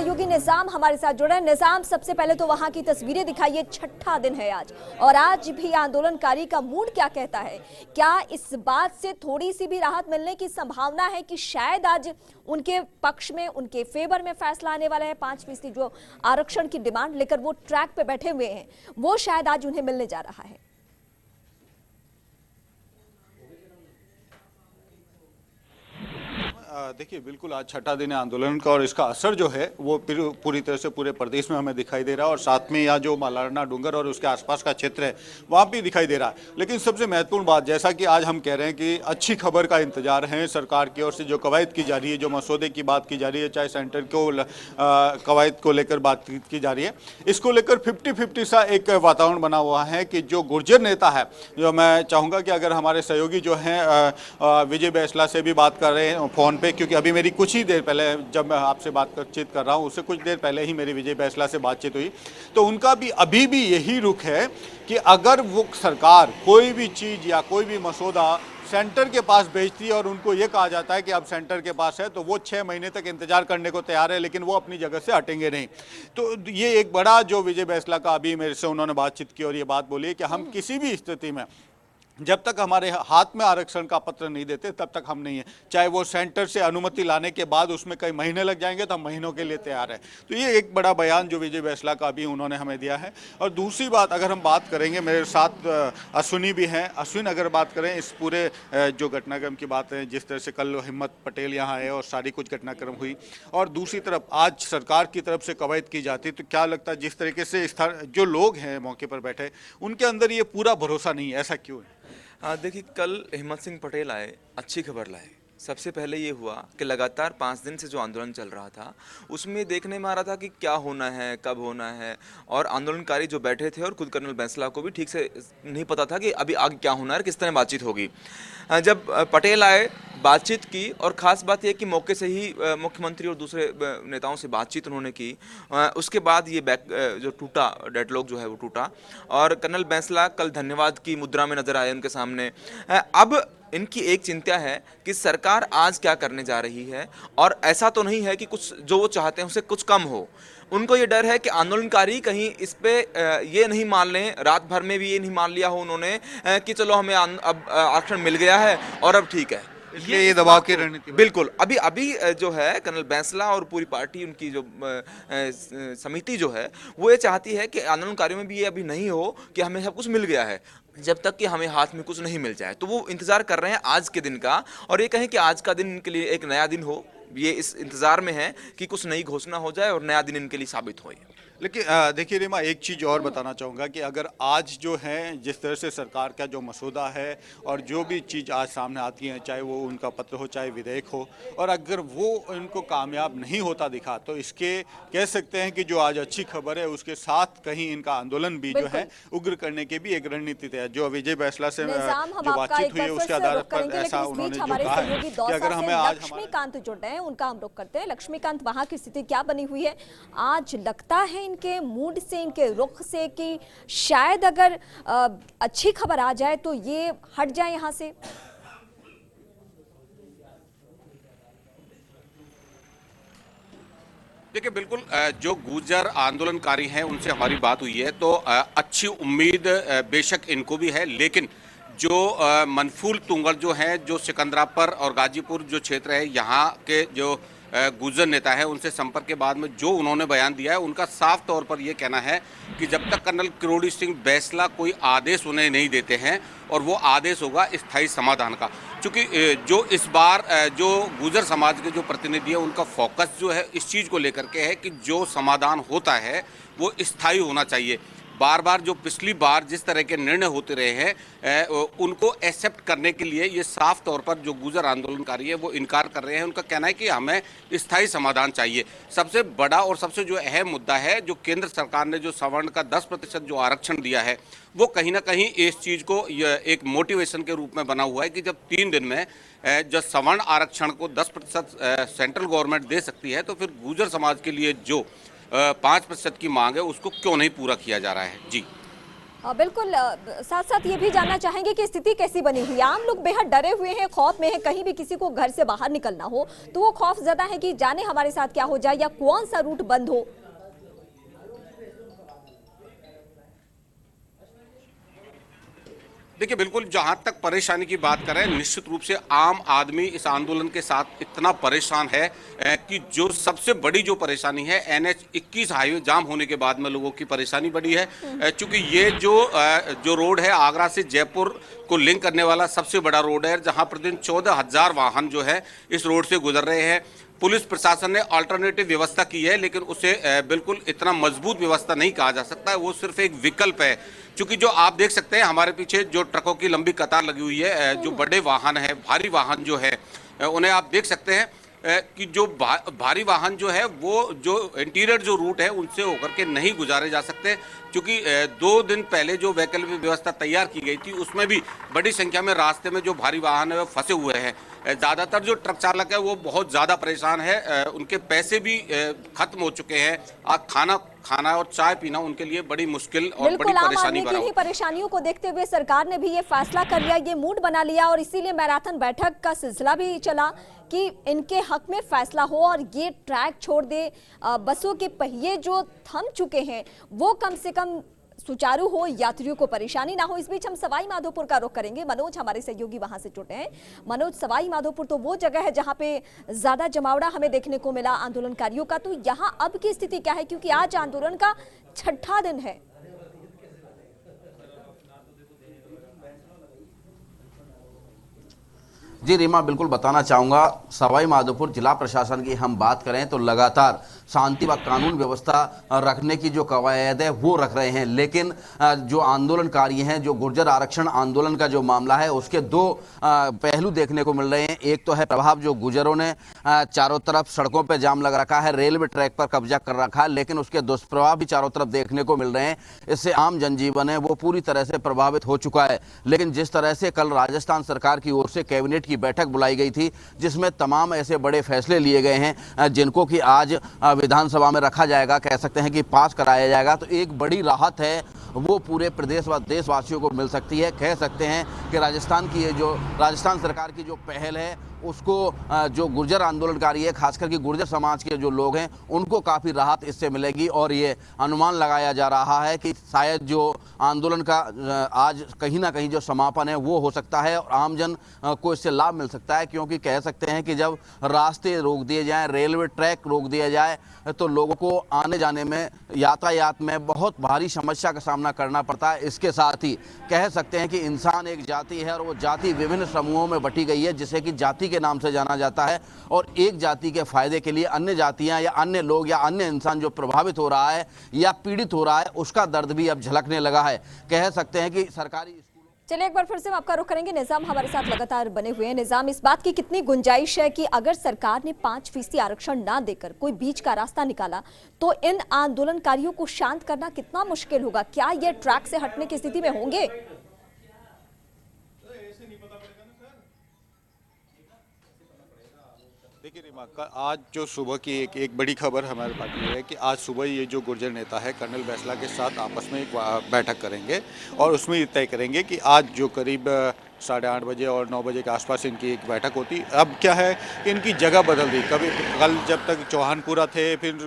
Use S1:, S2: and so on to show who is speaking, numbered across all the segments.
S1: सहयोगी निजाम हमारे साथ जुड़े हैं। निजाम, सबसे पहले तो वहां की तस्वीरें दिखाइए। छठा दिन है आज, और आज भी आंदोलनकारी का मूड क्या कहता है? क्या इस बात से थोड़ी सी भी राहत मिलने की संभावना है कि शायद आज उनके पक्ष में, उनके फेवर में फैसला आने वाला है? 5% जो आरक्षण की डिमांड लेकर वो ट्रैक पे बैठे हुए हैं, वो शायद आज उन्हें मिलने जा रहा है।
S2: देखिए, बिल्कुल आज छठा दिन है आंदोलन का और इसका असर जो है वो पूरी तरह से पूरे प्रदेश में हमें दिखाई दे रहा है और साथ में यहाँ जो मालारना डूंगर और उसके आसपास का क्षेत्र है वहाँ भी दिखाई दे रहा है। लेकिन सबसे महत्वपूर्ण बात, जैसा कि आज हम कह रहे हैं कि अच्छी खबर का इंतजार है सरकार की ओर से, जो कवायद की जा रही है, जो मसौदे की बात की जा रही है, चाहे सेंटर को कवायद को लेकर बात की जा रही है, इसको लेकर 50-50 सा एक वातावरण बना हुआ है कि जो गुर्जर नेता है, जो मैं चाहूँगा कि अगर हमारे सहयोगी जो हैं विजय बैंसला से भी बात कर रहे हैं फ़ोन पे, क्योंकि अभी मेरी कुछ ही देर पहले, जब मैं आपसे बातचीत कर रहा हूँ उससे कुछ देर पहले ही मेरी विजय बैंसला से बातचीत हुई, तो उनका भी अभी भी यही रुख है कि अगर वो सरकार कोई भी चीज़ या कोई भी मसौदा सेंटर के पास भेजती है और उनको ये कहा जाता है कि अब सेंटर के पास है, तो वो 6 महीने तक इंतजार करने को तैयार है, लेकिन वो अपनी जगह से हटेंगे नहीं। तो ये एक बड़ा जो विजय बैंसला का अभी मेरे से उन्होंने बातचीत की और ये बात बोली है कि हम किसी भी स्थिति में, जब तक हमारे हाथ में आरक्षण का पत्र नहीं देते तब तक हम नहीं है, चाहे वो सेंटर से अनुमति लाने के बाद उसमें कई महीने लग जाएंगे तो हम महीनों के लिए तैयार है। तो ये एक बड़ा बयान जो विजय बैंसला का अभी उन्होंने हमें दिया है। और दूसरी बात, अगर हम बात करेंगे, मेरे साथ अश्विनी भी हैं। अश्विन, अगर बात करें इस पूरे जो घटनाक्रम की बात है, जिस तरह से कल हिम्मत पटेल यहाँ आए और सारी कुछ घटनाक्रम हुई, और दूसरी तरफ आज सरकार की तरफ से कवायद की जाती, तो क्या लगता है जिस तरीके से जो लोग हैं मौके पर बैठे, उनके अंदर ये पूरा भरोसा नहीं है, ऐसा क्यों है?
S3: देखिए, कल हिम्मत सिंह पटेल आए, अच्छी खबर लाए। सबसे पहले ये हुआ कि लगातार 5 दिन से जो आंदोलन चल रहा था उसमें देखने में आ रहा था कि क्या होना है, कब होना है, और आंदोलनकारी जो बैठे थे और खुद कर्नल बैंसला को भी ठीक से नहीं पता था कि अभी आगे क्या होना है, किस तरह बातचीत होगी। जब पटेल आए, बातचीत की, और ख़ास बात यह कि मौके से ही मुख्यमंत्री और दूसरे नेताओं से बातचीत उन्होंने की। उसके बाद ये जो टूटा, डेडलॉक जो है वो टूटा, और कर्नल बैंसला कल धन्यवाद की मुद्रा में नजर आए उनके सामने। अब इनकी एक चिंता है कि सरकार आज क्या करने जा रही है, और ऐसा तो नहीं है कि कुछ जो वो चाहते हैं उससे कुछ कम हो। उनको ये डर है कि आंदोलनकारी कहीं इस पे ये नहीं मान लें, रात भर में भी ये नहीं मान लिया हो उन्होंने कि चलो हमें अब आरक्षण मिल गया है और अब ठीक है,
S2: इसलिए ये दबाव की रणनीति।
S3: बिल्कुल। अभी जो है कर्नल बैंसला और पूरी पार्टी, उनकी जो समिति जो है वो ये चाहती है कि आंदोलनकारियों में भी ये अभी नहीं हो कि हमें सब कुछ मिल गया है, जब तक कि हमें हाथ में कुछ नहीं मिल जाए। तो वो इंतजार कर रहे हैं आज के दिन का, और ये कहें कि आज का दिन इनके लिए एक नया दिन हो, ये इस इंतजार में है कि कुछ नई घोषणा हो जाए और नया दिन इनके लिए साबित हो।
S2: लेकिन देखिए रीमा, एक चीज़ और बताना चाहूँगा कि अगर आज जो है जिस तरह से सरकार का जो मसौदा है और जो भी चीज़ आज सामने आती है, चाहे वो उनका पत्र हो चाहे विधेयक हो, और अगर वो इनको कामयाब नहीं होता दिखा, तो इसके कह सकते हैं कि जो आज अच्छी खबर है उसके साथ कहीं इनका आंदोलन भी जो है उग्र करने की भी एक रणनीति है। जो विजय बैंसला से जो बातचीत हुई है उसके आधार पर ऐसा उन्होंने जो कहा है कि अगर हमें आज
S1: लक्ष्मीकांत जुड़ रहे हैं, उनका हम रुख करते हैं। लक्ष्मीकांत, वहां की स्थिति क्या बनी हुई है? आज लगता है इनके मूड से, इनके रुख से, कि शायद अगर अच्छी खबर आ जाए तो ये हट जाए यहां से।
S4: देखिए, बिल्कुल जो गुर्जर आंदोलनकारी हैं उनसे हमारी बात हुई है, तो अच्छी उम्मीद बेशक इनको भी है, लेकिन जो मनफूल तुंगड़ जो है, जो सिकंदरापुर और गाजीपुर जो क्षेत्र है, यहाँ के जो गुर्जर नेता है, उनसे संपर्क के बाद में जो उन्होंने बयान दिया है, उनका साफ तौर पर यह कहना है कि जब तक कर्नल किरोड़ी सिंह बैंसला कोई आदेश उन्हें नहीं देते हैं, और वो आदेश होगा स्थायी समाधान का, क्योंकि जो इस बार जो गुर्जर समाज के जो प्रतिनिधि है उनका फोकस जो है इस चीज़ को लेकर के है कि जो समाधान होता है वो स्थायी होना चाहिए। बार बार जो पिछली बार जिस तरह के निर्णय होते रहे हैं उनको एक्सेप्ट करने के लिए ये साफ तौर पर जो गुर्जर आंदोलनकारी है वो इनकार कर रहे हैं। उनका कहना है कि हमें स्थायी समाधान चाहिए। सबसे बड़ा और सबसे जो अहम मुद्दा है, जो केंद्र सरकार ने जो सवर्ण का 10% जो आरक्षण दिया है, वो कहीं ना कहीं इस चीज़ को एक मोटिवेशन के रूप में बना हुआ है कि जब 3 दिन में जो सवर्ण आरक्षण को 10% सेंट्रल गवर्नमेंट दे सकती है, तो फिर गुर्जर समाज के लिए जो 5% की मांग है उसको क्यों नहीं पूरा किया जा रहा है। जी
S1: बिल्कुल, साथ साथ ये भी जानना चाहेंगे कि स्थिति कैसी बनी हुई है। आम लोग बेहद डरे हुए हैं, खौफ में है, कहीं भी किसी को घर से बाहर निकलना हो तो वो खौफ ज्यादा है कि जाने हमारे साथ क्या हो जाए या कौन सा रूट बंद हो।
S4: देखिए, बिल्कुल जहां तक परेशानी की बात करें, निश्चित रूप से आम आदमी इस आंदोलन के साथ इतना परेशान है कि जो सबसे बड़ी जो परेशानी है, NH 21 हाईवे जाम होने के बाद में लोगों की परेशानी बढ़ी है। चूंकि ये जो रोड है आगरा से जयपुर को लिंक करने वाला सबसे बड़ा रोड है, जहां प्रतिदिन 14,000 वाहन जो है इस रोड से गुजर रहे हैं। पुलिस प्रशासन ने अल्टरनेटिव व्यवस्था की है, लेकिन उसे बिल्कुल इतना मजबूत व्यवस्था नहीं कहा जा सकता है, वो सिर्फ एक विकल्प है। क्योंकि जो आप देख सकते हैं हमारे पीछे जो ट्रकों की लंबी कतार लगी हुई है, जो बड़े वाहन है, भारी वाहन जो है, उन्हें आप देख सकते हैं कि जो भारी वाहन जो है वो जो इंटीरियर जो रूट है उनसे होकर के नहीं गुजारे जा सकते। क्योंकि 2 दिन पहले जो वैकल्पिक व्यवस्था तैयार की गई थी उसमें भी बड़ी संख्या में रास्ते में जो भारी वाहन है वो फंसे हुए हैं। ज़्यादातर जो ट्रक चालक है वो बहुत ज़्यादा परेशान है, उनके पैसे भी खत्म हो चुके हैं। खाना और चाय पीना उनके लिए बड़ी मुश्किल और बड़ी परेशानी
S1: भरा हुआ। परेशानियों को देखते हुए सरकार ने भी ये फैसला कर लिया, ये मूड बना लिया और इसीलिए मैराथन बैठक का सिलसिला भी चला कि इनके हक में फैसला हो और ये ट्रैक छोड़ दे, बसों के पहिए जो थम चुके हैं वो कम से कम सुचारू हो, यात्रियों को परेशानी ना हो। इस बीच हम सवाई माधोपुर का रुख करेंगे। मनोज हमारे सहयोगी वहां से जुटे हैं। मनोज, सवाई माधोपुर तो वो जगह है जहां पे ज्यादा जमावड़ा हमें देखने को मिला आंदोलनकारियों का, तो यहाँ अब की स्थिति क्या है, क्योंकि आज आंदोलन का 6ठा दिन है।
S5: जी रीमा, बिल्कुल बताना चाहूँगा, सवाई माधोपुर जिला प्रशासन की हम बात करें तो लगातार शांति व कानून व्यवस्था रखने की जो कवायद है वो रख रहे हैं, लेकिन जो आंदोलनकारी हैं, जो गुर्जर आरक्षण आंदोलन का जो मामला है उसके 2 पहलू देखने को मिल रहे हैं। एक तो है प्रभाव, जो गुर्जरों ने चारों तरफ सड़कों पर जाम लगा रखा है, रेलवे ट्रैक पर कब्जा कर रखा है, लेकिन उसके दुष्प्रभाव भी चारों तरफ देखने को मिल रहे हैं। इससे आम जनजीवन है वो पूरी तरह से प्रभावित हो चुका है। लेकिन जिस तरह से कल राजस्थान सरकार की ओर से कैबिनेट की बैठक बुलाई गई थी जिसमें तमाम ऐसे बड़े फैसले लिए गए हैं जिनको कि आज विधानसभा में रखा जाएगा, कह सकते हैं कि पास कराया जाएगा, तो एक बड़ी राहत है वो पूरे प्रदेश व देशवासियों को मिल सकती है। कह सकते हैं कि राजस्थान सरकार की जो पहल है उसको जो गुर्जर आंदोलनकारी है, खासकर कि गुर्जर समाज के जो लोग हैं उनको काफ़ी राहत इससे मिलेगी और ये अनुमान लगाया जा रहा है कि शायद जो आंदोलन का आज कहीं ना कहीं जो समापन है वो हो सकता है और आमजन को इससे लाभ मिल सकता है। क्योंकि कह सकते हैं कि जब रास्ते रोक दिए जाएं, रेलवे ट्रैक रोक दिया जाए तो लोगों को आने जाने में, यातायात में बहुत भारी समस्या का सामना करना पड़ता है। इसके साथ ही कह सकते हैं कि इंसान एक जाति है और वो जाति विभिन्न समूहों में बटी गई है जिसे कि जाति के नाम से जाना जाता है और एक जाति के फायदे के लिए अन्य जातियां या अन्य लोग या अन्य इंसान जो प्रभावित हो रहा है या पीड़ित हो रहा है उसका दर्द भी अब झलकने लगा है। कह सकते हैं कि सरकारी
S1: चलिए एक बार फिर से हम आपका रुख करेंगे। निजाम हमारे साथ लगातार बने हुए हैं। निजाम, इस बात की कितनी गुंजाइश है कि अगर सरकार ने 5% आरक्षण ना देकर कोई बीच का रास्ता निकाला तो इन आंदोलनकारियों को शांत करना कितना मुश्किल होगा? क्या ये ट्रैक से हटने की स्थिति में होंगे?
S2: देखिए रीमा, आज जो सुबह की एक बड़ी खबर हमारे पास ये है कि आज सुबह ये जो गुर्जर नेता है कर्नल बैसला के साथ आपस में एक बैठक करेंगे और उसमें ये तय करेंगे कि आज जो करीब 8:30 बजे और 9 बजे के आसपास इनकी एक बैठक होती। अब क्या है कि इनकी जगह बदल दी, कल जब तक चौहानपुरा थे फिर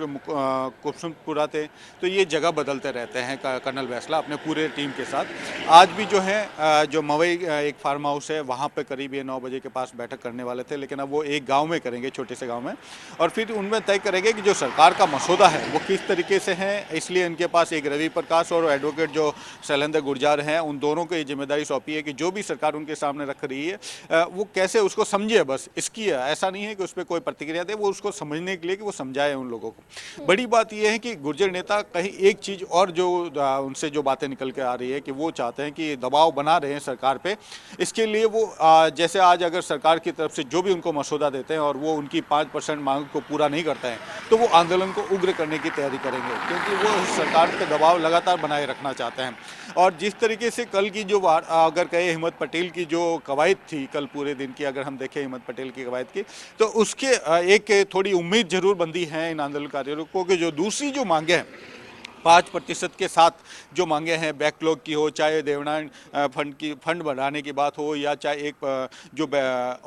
S2: कुसुमपुरा थे, तो ये जगह बदलते रहते हैं कर्नल बैसला अपने पूरे टीम के साथ। आज भी जो है जो मवई एक फार्म हाउस है वहाँ पे करीब ये 9 बजे के पास बैठक करने वाले थे, लेकिन अब वो एक गाँव में करेंगे, छोटे से गाँव में, और फिर उनमें तय करेंगे कि जो सरकार का मसौदा है वो किस तरीके से है। इसलिए इनके पास एक रवि प्रकाश और एडवोकेट जो शैलेंद्र गुर्जर हैं उन दोनों को ये जिम्मेदारी सौंपी है कि जो भी सरकार उनके सामने रख रही है वो कैसे उसको समझे, बस इसकी है। ऐसा नहीं है कि उस पर कोई प्रतिक्रिया दे, वो उसको समझने के लिए कि वो समझाए उन लोगों को। बड़ी बात यह है कि गुर्जर नेता कहीं एक चीज़ और जो उनसे जो बातें निकल के आ रही है कि वो चाहते हैं कि दबाव बना रहे हैं सरकार पे। इसके लिए वो जैसे आज अगर सरकार की तरफ से जो भी उनको मसौदा देते हैं और वो उनकी 5% मांग को पूरा नहीं करते हैं तो वो आंदोलन को उग्र करने की तैयारी करेंगे, क्योंकि वो सरकार पे दबाव लगातार बनाए रखना चाहते हैं। और जिस तरीके से कल की जो अगर कहे हिम्मत पटेल की जो कवायद थी, कल पूरे दिन की अगर हम देखें हिम्मत पटेल की कवायद की, तो उसके एक थोड़ी उम्मीद जरूर बंदी है इन आंदोलनकारियों को कि जो दूसरी जो मांगे हैं 5% के साथ जो मांगे हैं बैकलॉग की हो, चाहे देवनारायण फंड बढ़ाने की बात हो, या चाहे एक जो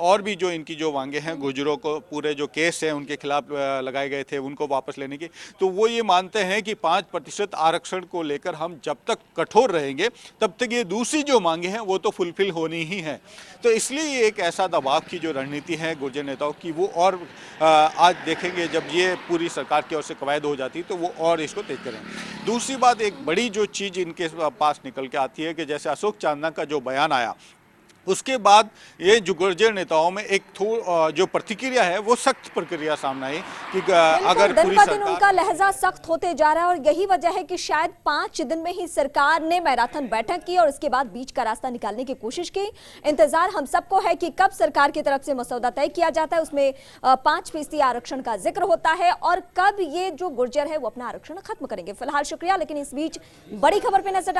S2: और भी जो इनकी जो मांगे हैं, गुर्जरों को पूरे जो केस हैं उनके खिलाफ लगाए गए थे उनको वापस लेने की, तो वो ये मानते हैं कि 5% आरक्षण को लेकर हम जब तक कठोर रहेंगे तब तक ये दूसरी जो मांगे हैं वो तो फुलफिल होनी ही है। तो इसलिए ये एक ऐसा दबाव की जो रणनीति है गुर्जर नेताओं की, वो और आज देखेंगे जब ये पूरी सरकार की ओर से कवायद हो जाती तो वो और इसको तेज करेंगे। दूसरी बात, एक बड़ी जो चीज़ इनके पास निकल के आती है कि जैसे अशोक चांदना का जो बयान आया उसके बाद ये जो गुर्जर नेताओं में एक जो प्रतिक्रिया है वो सख्त प्रक्रिया सामने आई कि अगर पूरी
S1: दिन उनका लहजा सख्त होते जा रहा है और यही वजह है कि शायद 5 दिन में ही सरकार ने मैराथन बैठक की और उसके बाद बीच का रास्ता निकालने की कोशिश की। इंतजार हम सबको है कि कब सरकार की तरफ से मसौदा तय किया जाता है, उसमें 5% आरक्षण का जिक्र होता है और कब ये जो गुर्जर है वो अपना आरक्षण खत्म करेंगे। फिलहाल शुक्रिया, लेकिन इस बीच बड़ी खबर पे नजर